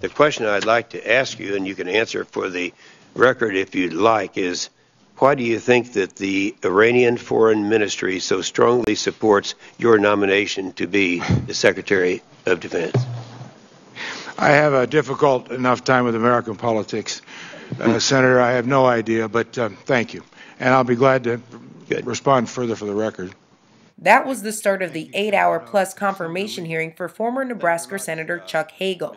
The question I'd like to ask you, and you can answer for the record if you'd like, is why do you think that the Iranian Foreign Ministry so strongly supports your nomination to be the Secretary of Defense? I have a difficult enough time with American politics, Senator. I have no idea, but thank you. And I'll be glad to respond further for the record. That was the start of the 8-hour-plus confirmation hearing for former Nebraska Senator Chuck Hagel.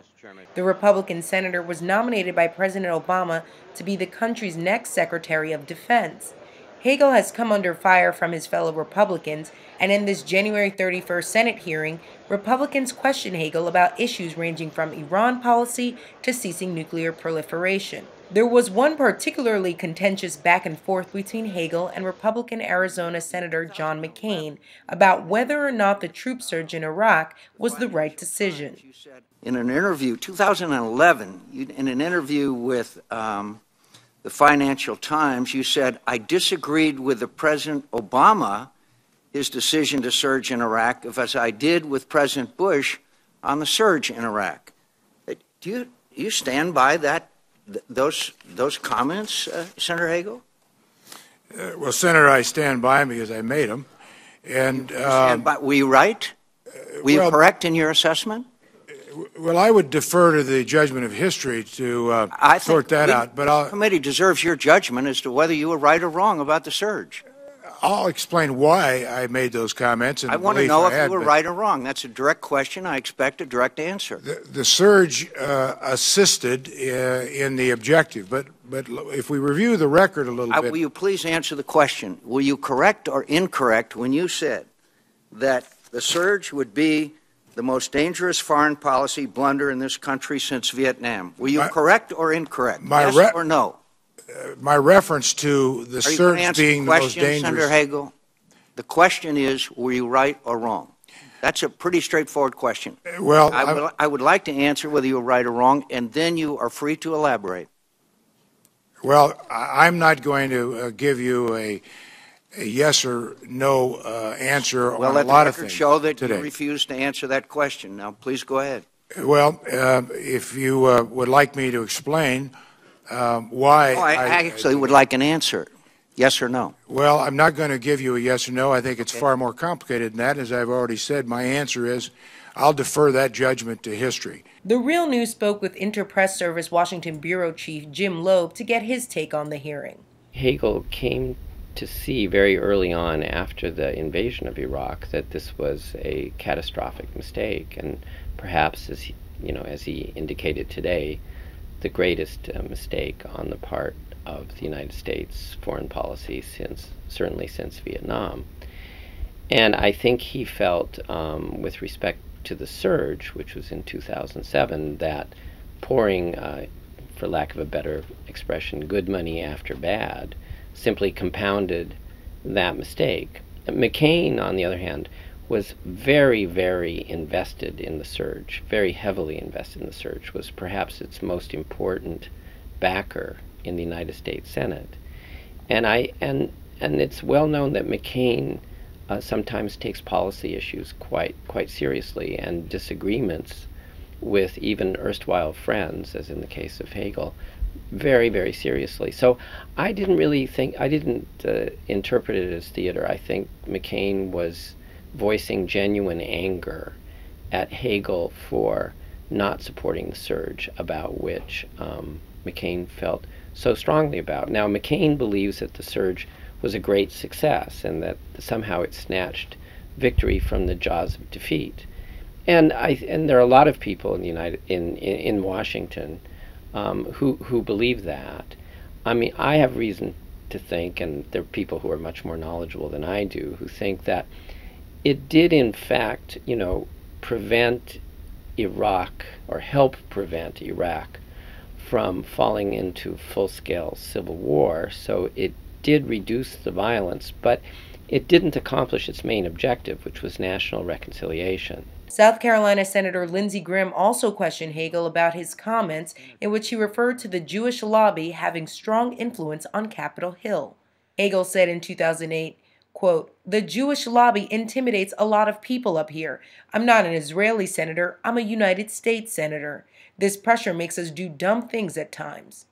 The Republican senator was nominated by President Obama to be the country's next Secretary of Defense. Hagel has come under fire from his fellow Republicans, and in this January 31st Senate hearing, Republicans question Hagel about issues ranging from Iran policy to ceasing nuclear proliferation. There was one particularly contentious back and forth between Hagel and Republican Arizona Senator John McCain about whether or not the troop surge in Iraq was the right decision. In an interview, 2011, in an interview with the Financial Times, you said, "I disagreed with the President Obama, his decision to surge in Iraq, as I did with President Bush on the surge in Iraq." Do you stand by that? Those comments, Senator Hagel? Well, Senator, I stand by them because I made them. And were you right? Were you correct in your assessment? Well, I would defer to the judgment of history to sort that out. But the committee deserves your judgment as to whether you were right or wrong about the surge. I'll explain why I made those comments. And I want to know if you were right or wrong. That's a direct question. I expect a direct answer. The surge assisted in the objective, but if we review the record a little bit. Will you please answer the question? Were you correct or incorrect when you said that the surge would be the most dangerous foreign policy blunder in this country since Vietnam? Were you correct or incorrect? Yes or no? My reference to the surge being the most dangerous. Senator Hagel, the question is, were you right or wrong? That's a pretty straightforward question. Well, I would like to answer whether you were right or wrong, and then you are free to elaborate. Well, I'm not going to give you a yes or no answer on a lot of things. Well, let the record show that you refused to answer that question. Now, please go ahead. Well, if you would like me to explain why. I actually would like an answer. Yes or no? Well, I'm not going to give you a yes or no. I think it's far more complicated than that. As I've already said, my answer is I'll defer that judgment to history. The Real News spoke with Interpress Service Washington Bureau Chief Jim Loeb to get his take on the hearing. Hagel came to see very early on after the invasion of Iraq that this was a catastrophic mistake, and perhaps, as he indicated today, the greatest mistake on the part of the United States foreign policy certainly since Vietnam. And I think he felt, with respect to the surge, which was in 2007, that pouring, for lack of a better expression, good money after bad, simply compounded that mistake. McCain, on the other hand, was very, very invested in the surge, very heavily invested in the surge, was perhaps its most important backer in the United States Senate. And it's well known that McCain sometimes takes policy issues quite seriously, and disagreements with even erstwhile friends, as in the case of Hagel, very, very seriously. So I didn't interpret it as theater. I think McCain was voicing genuine anger at Hagel for not supporting the surge, about which McCain felt so strongly about. Now, McCain believes that the surge was a great success and that somehow it snatched victory from the jaws of defeat. And there are a lot of people in Washington who believe that. I mean, I have reason to think, and there are people who are much more knowledgeable than I do, who think that it did, in fact, prevent Iraq, or help prevent Iraq, from falling into full-scale civil war. So it did reduce the violence, but it didn't accomplish its main objective, which was national reconciliation. South Carolina Senator Lindsey Graham also questioned Hagel about his comments in which he referred to the Jewish lobby having strong influence on Capitol Hill. Hagel said in 2008, Quote, "The Jewish lobby intimidates a lot of people up here. I'm not an Israeli senator, I'm a United States senator. This pressure makes us do dumb things at times."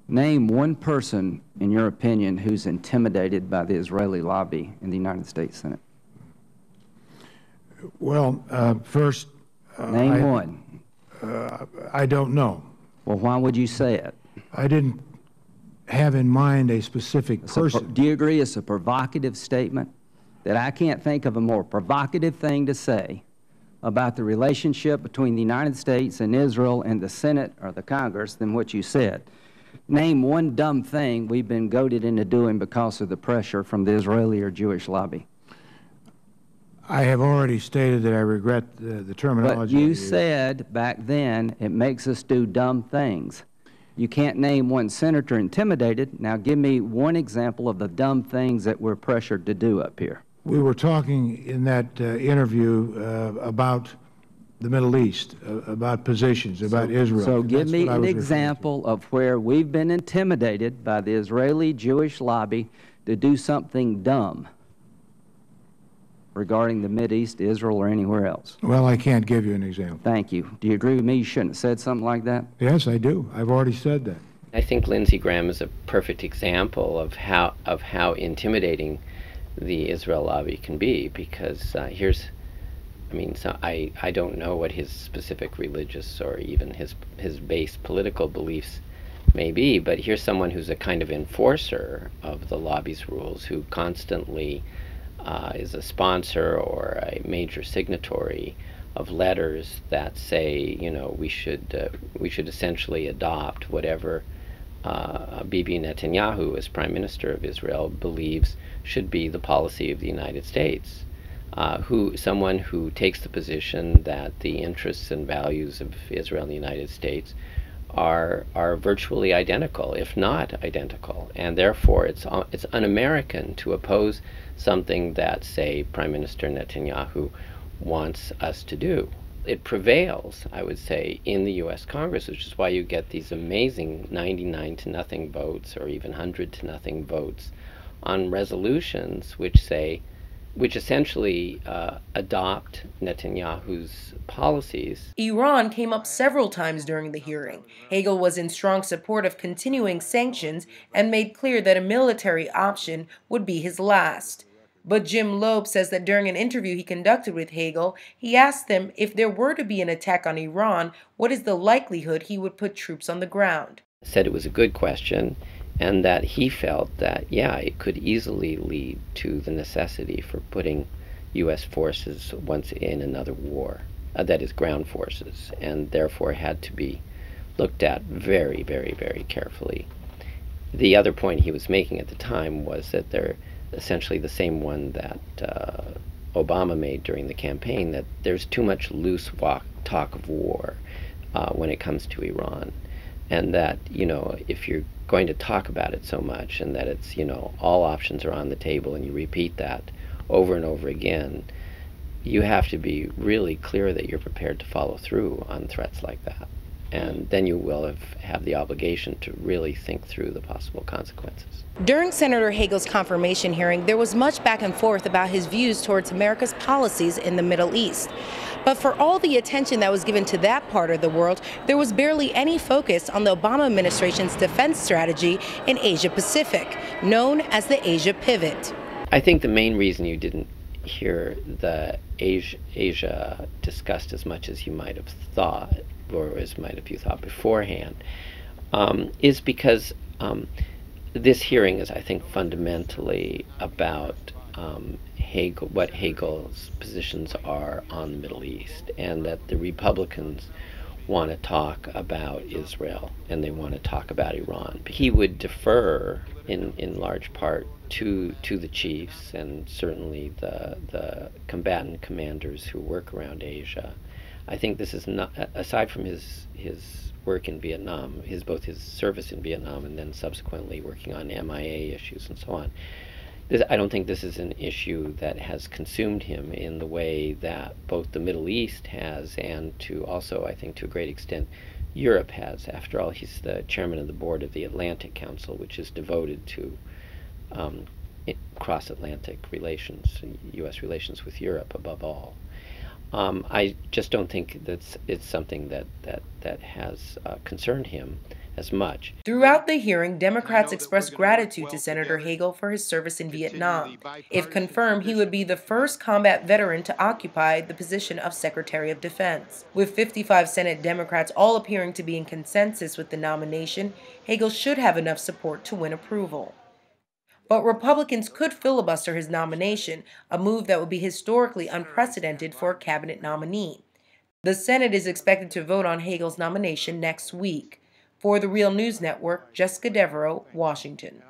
Name one person, in your opinion, who's intimidated by the Israeli lobby in the United States Senate. Well, first, Name one. I don't know. Well, why would you say it? I didn't have in mind a specific person. Do you agree it's a provocative statement? That I can't think of a more provocative thing to say about the relationship between the United States and Israel and the Senate or the Congress than what you said. Name one dumb thing we've been goaded into doing because of the pressure from the Israeli or Jewish lobby. I have already stated that I regret the terminology. But you said back then it makes us do dumb things. You can't name one senator intimidated. Now give me one example of the dumb things that we're pressured to do up here. We were talking in that interview about the Middle East, about positions, about Israel. So give me an example of where we've been intimidated by the Israeli Jewish lobby to do something dumb regarding the Mideast, Israel, or anywhere else. Well, I can't give you an example. Thank you. Do you agree with me? You shouldn't have said something like that? Yes, I do. I've already said that. I think Lindsey Graham is a perfect example of how intimidating the Israel lobby can be, because I don't know what his specific religious or even his base political beliefs may be, but here's someone who's a kind of enforcer of the lobby's rules, who constantly is a sponsor or a major signatory of letters that say, we should essentially adopt whatever Bibi Netanyahu, as Prime Minister of Israel, believes should be the policy of the United States. Someone who takes the position that the interests and values of Israel and the United States are virtually identical, if not identical, and therefore it's un-American to oppose something that, say, Prime Minister Netanyahu wants us to do. It prevails, I would say, in the U.S. Congress, which is why you get these amazing 99-0 votes or even 100-0 votes on resolutions which essentially adopt Netanyahu's policies. Iran came up several times during the hearing. Hagel was in strong support of continuing sanctions and made clear that a military option would be his last. But Jim Loeb says that during an interview he conducted with Hagel, he asked them if there were to be an attack on Iran, what is the likelihood he would put troops on the ground? Said it was a good question, and that he felt that, it could easily lead to the necessity for putting U.S. forces once in another war, that is, ground forces, and therefore had to be looked at very, very, very carefully. The other point he was making at the time was that they're essentially the same one that Obama made during the campaign, that there's too much loose talk of war when it comes to Iran. And that, if you're going to talk about it so much, and that it's, all options are on the table, and you repeat that over and over again, you have to be really clear that you're prepared to follow through on threats like that. And then you will have the obligation to really think through the possible consequences. During Senator Hagel's confirmation hearing, there was much back and forth about his views towards America's policies in the Middle East. But for all the attention that was given to that part of the world, there was barely any focus on the Obama administration's defense strategy in Asia Pacific, known as the Asia Pivot. I think the main reason you didn't hear the Asia discussed as much as you might have thought, or as might have you thought beforehand, is because this hearing is, I think, fundamentally about what Hagel's positions are on the Middle East, and that the Republicans want to talk about Israel and they want to talk about Iran. He would defer in large part to the chiefs and certainly the combatant commanders who work around Asia. I think this is not, aside from his work in Vietnam, both his service in Vietnam and then subsequently working on MIA issues and so on. I don't think this is an issue that has consumed him in the way that both the Middle East has, and to also, I think, to a great extent, Europe has. After all, he's the chairman of the board of the Atlantic Council, which is devoted to cross-Atlantic relations, U.S. relations with Europe above all. I just don't think that it's something that has concerned him as much. Throughout the hearing, Democrats expressed gratitude to Senator Hagel for his service in Vietnam. If confirmed, he would be the first combat veteran to occupy the position of Secretary of Defense. With 55 Senate Democrats all appearing to be in consensus with the nomination, Hagel should have enough support to win approval. But Republicans could filibuster his nomination, a move that would be historically unprecedented for a cabinet nominee. The Senate is expected to vote on Hagel's nomination next week. For the Real News Network, Jessica Devereaux, Washington.